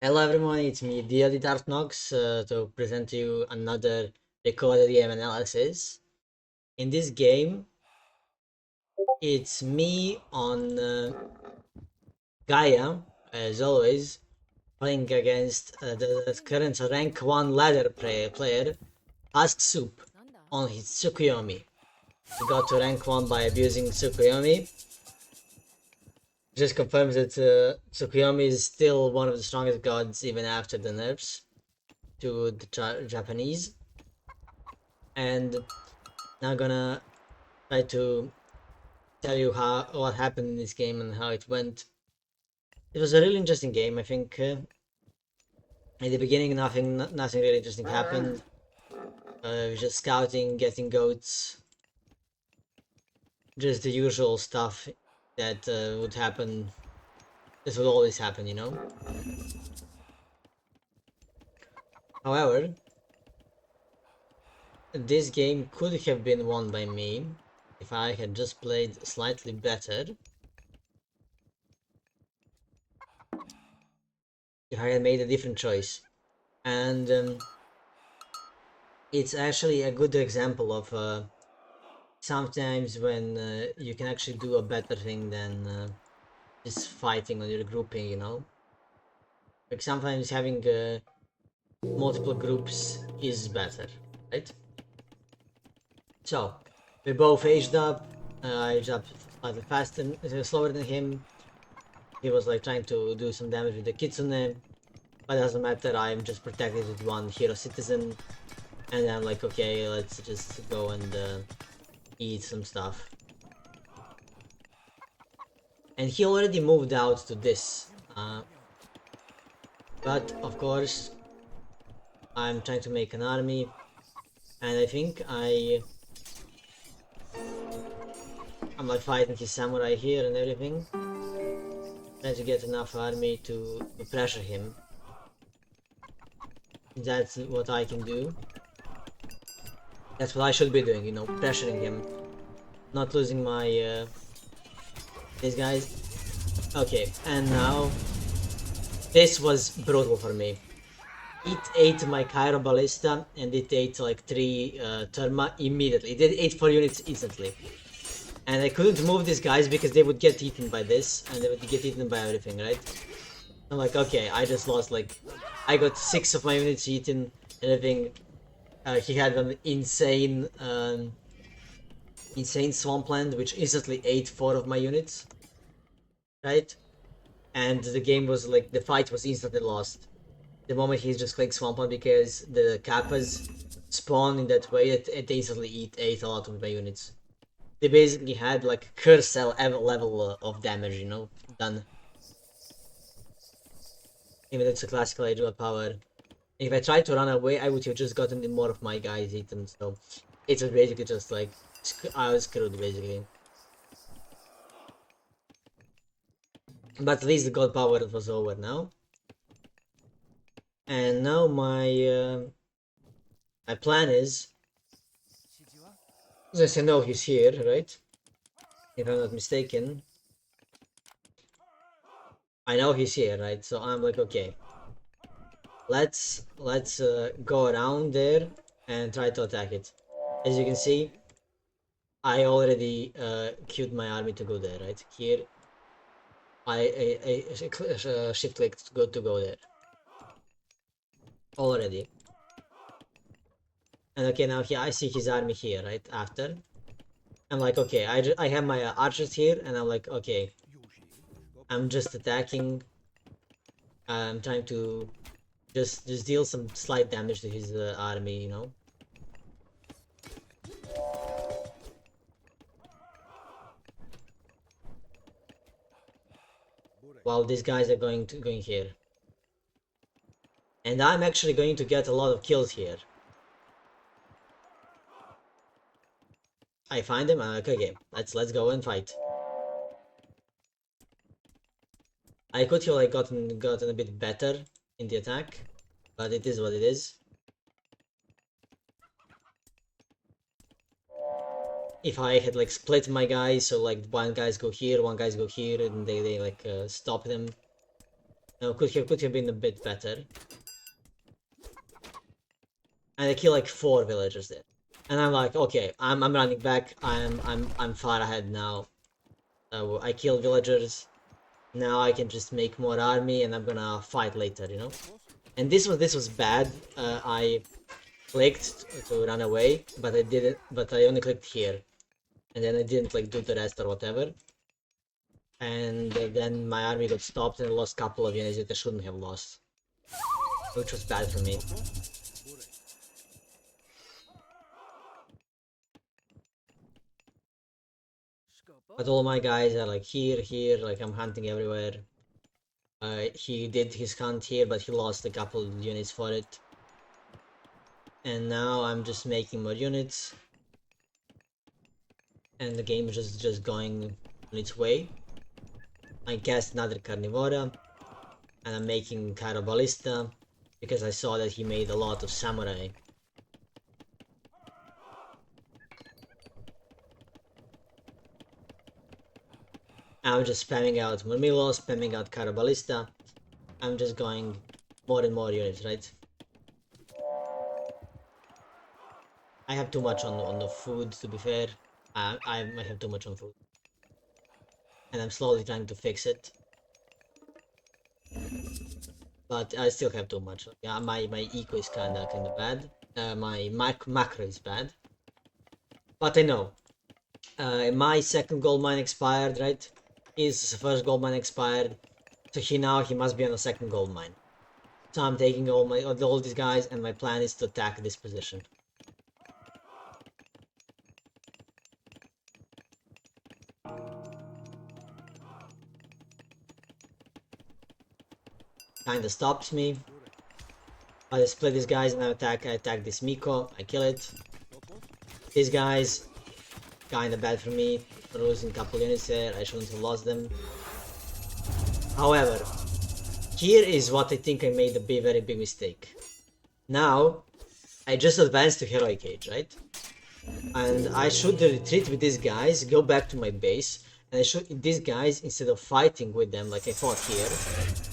Hello everyone, it's me, DoD DarthNox, to present to you another recorded game analysis. In this game, it's me on Gaia, as always, playing against the current rank 1 ladder player, HUSKSUPPE, on his Tsukuyomi. He got to rank 1 by abusing Tsukuyomi. Just confirms that Tsukuyomi is still one of the strongest gods even after the nerfs to the Japanese. And now gonna try to tell you what happened in this game and how it went. It was a really interesting game. I think in the beginning nothing really interesting happened. Just scouting, getting goats, just the usual stuff that would happen. This would always happen, you know. However, this game could have been won by me if I had just played slightly better. If I had made a different choice. And it's actually a good example of sometimes when you can actually do a better thing than just fighting on your grouping, you know? Like sometimes having multiple groups is better, right? So, we both aged up. I aged up slightly faster, slower than him. He was like trying to do some damage with the Kitsune, but it doesn't matter, I'm just protected with one hero citizen. And I'm like, okay, let's just go and eat some stuff. And he already moved out to this. But of course, I'm trying to make an army, and I think I'm like fighting his samurai here and everything, trying to get enough army to pressure him. That's what I can do. That's what I should be doing, you know, pressuring him, not losing my these guys. Okay, and now this was brutal for me. It ate my Cairo Ballista and it ate like 3 Terma immediately. It ate 4 units instantly. And I couldn't move these guys because they would get eaten by this and they would get eaten by everything, right? I'm like, okay, I just lost like... I got 6 of my units eaten and everything. He had an insane swampland which instantly ate 4 of my units. Right? And the game was like, the fight was instantly lost. The moment he's just clicked swampland because the Kappas spawn in that way, it instantly ate a lot of my units. They basically had like curse cell level of damage, you know, done. Even though it's a classical age of power. If I tried to run away, I would have just gotten more of my guys eaten, so it was basically just like, I was screwed basically. But at least the god power was over now. And now my plan is, as I know he's here, right? If I'm not mistaken. I know he's here, right? So I'm like, okay. Let's go around there and try to attack it. As you can see, I already queued my army to go there, right? Here, I shift clicked to go there. Already. And okay, now here I see his army here, right? After. I'm like, okay, I have my archers here, and I'm like, okay. I'm just attacking. I'm trying to just deal some slight damage to his army, you know. While these guys are going here. And I'm actually going to get a lot of kills here. I find him, I'm like, okay, let's go and fight. I could have like gotten a bit better in the attack, but it is what it is. If I had like split my guys, so like one guys go here, one guys go here, and they like stop them. No, could have been a bit better. And I kill like 4 villagers there. And I'm like, okay, I'm running back. I'm far ahead now. I kill villagers. Now I can just make more army, and I'm gonna fight later, you know. And this was bad. I clicked to run away, but I didn't. But I only clicked here, and then I didn't like do the rest or whatever. And then my army got stopped, and I lost a couple of units that I shouldn't have lost, which was bad for me. But all my guys are like here, like I'm hunting everywhere. He did his hunt here, but he lost a couple units for it. And now I'm just making more units. And the game is just going on its way. I cast another Carnivora. And I'm making Cairo Ballista. Because I saw that he made a lot of Samurai. I'm just spamming out Murmillo, spamming out Cairo Ballista. I'm just going more and more units, right? I have too much on the food, to be fair. I have too much on food. And I'm slowly trying to fix it. But I still have too much. Yeah, my eco is kinda bad. My macro is bad. But I know. My second gold mine expired, right? His first gold mine expired. So he must be on the second gold mine. So I'm taking all these guys, and my plan is to attack this position. Kinda stops me. I split these guys and I attack this Miko. I kill it. These guys, kinda bad for me. Losing a couple units there. I shouldn't have lost them. However, here is what I think I made a very big mistake. Now, I just advanced to Heroic Age, right? And I should retreat with these guys, go back to my base, and these guys, instead of fighting with them like I fought here,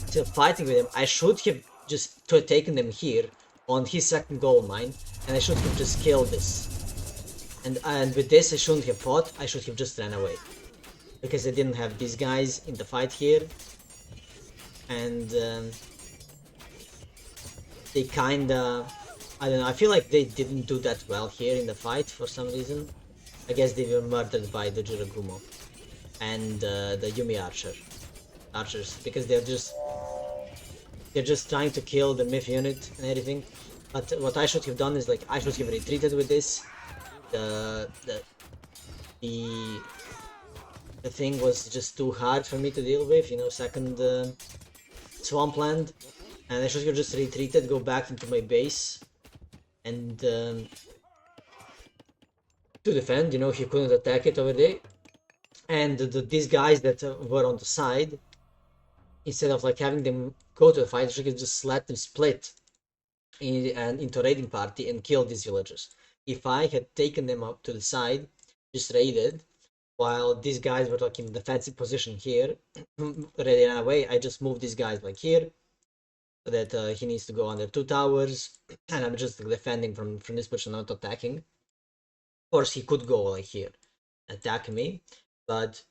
instead of fighting with them, I should have just taken them here on his second gold mine, and I should have just killed this. And with this, I shouldn't have fought. I should have just ran away, because I didn't have these guys in the fight here, and they kinda, I don't know. I feel like they didn't do that well here in the fight for some reason. I guess they were murdered by the Jiragumo and the Yumi archers, because they're just trying to kill the myth unit and everything. But what I should have done is, like, I should have retreated with this. The thing was just too hard for me to deal with, you know, second swampland, and I should have just retreated, go back into my base, and to defend. You know, he couldn't attack it over there. And these guys that were on the side, instead of like having them go to the fight, I should have just let them split into raiding party and kill these villagers. If I had taken them up to the side, just raided, while these guys were like in defensive position here, ready to run away, I just moved these guys like here, so that he needs to go under 2 towers, and I'm just defending from this position, not attacking. Of course, he could go like here, attack me, but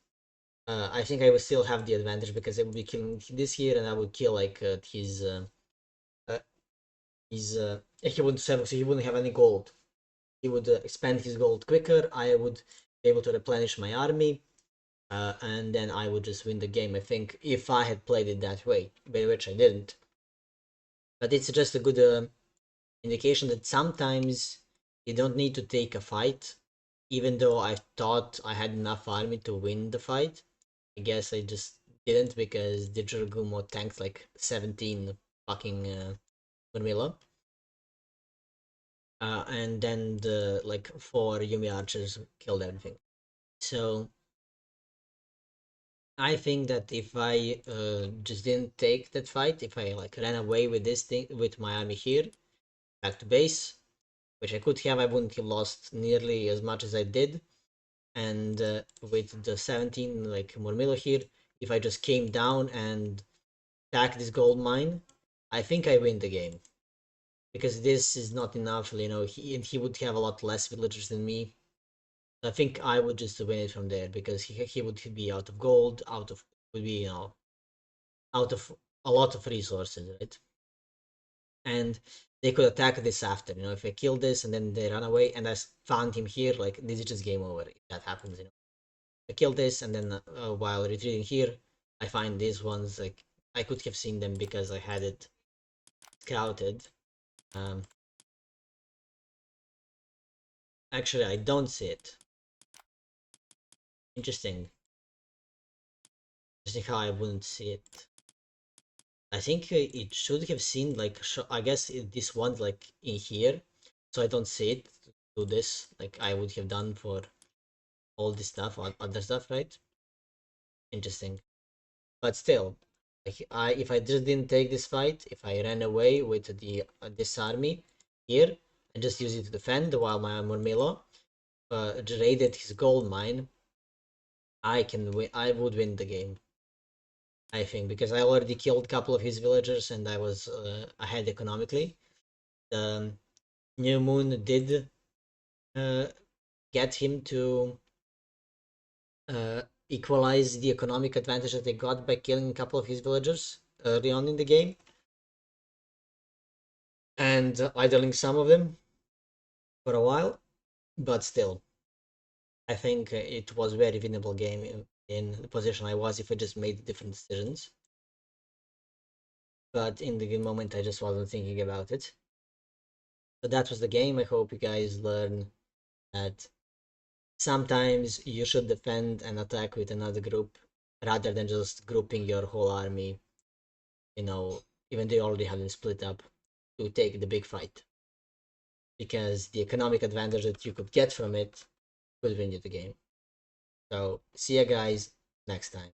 I think I would still have the advantage, because I would be killing this here, and I would kill like he wouldn't have any gold. He would expand his gold quicker. I would be able to replenish my army, and then I would just win the game, I think, if I had played it that way, which I didn't. But it's just a good indication that sometimes you don't need to take a fight, even though I thought I had enough army to win the fight. I guess I just didn't, because the Jiragumo tanked like 17 fucking Murmillo. And then the like 4 Yumi archers killed everything. So I think that if I just didn't take that fight, if I like ran away with this thing, with my army here, back to base, which I could have, I wouldn't have lost nearly as much as I did. And with the 17 like Murmillo here, if I just came down and attack this gold mine, I think I win the game. Because this is not enough, you know, he would have a lot less villagers than me. I think I would just win it from there, because he would be out of gold, would be, you know, out of a lot of resources, right? And they could attack this after, you know, if I kill this and then they run away and I found him here, like, this is just game over if that happens, you know. I kill this and then while retreating here, I find these ones, like, I could have seen them because I had it scouted. Actually, I don't see it. Interesting. Interesting how I wouldn't see it. I think it should have seen, like, I guess this one's like in here, so I don't see it. Do this like I would have done for all this stuff, other stuff, right? Interesting. But still, like, if I just didn't take this fight, if I ran away with the this army here and just use it to defend while my Murmillo raided his gold mine, I can win. I would win the game, I think, because I already killed a couple of his villagers and I was ahead economically. The new moon did uh, get him to equalize the economic advantage that they got by killing a couple of his villagers early on in the game and idling some of them for a while. But still, I think it was a very winnable game in the position I was if I just made different decisions. But in the moment, I just wasn't thinking about it. So that was the game. I hope you guys learn that sometimes you should defend and attack with another group rather than just grouping your whole army, you know, even though you already have them split up, to take the big fight. Because the economic advantage that you could get from it could win you the game. So see you guys next time.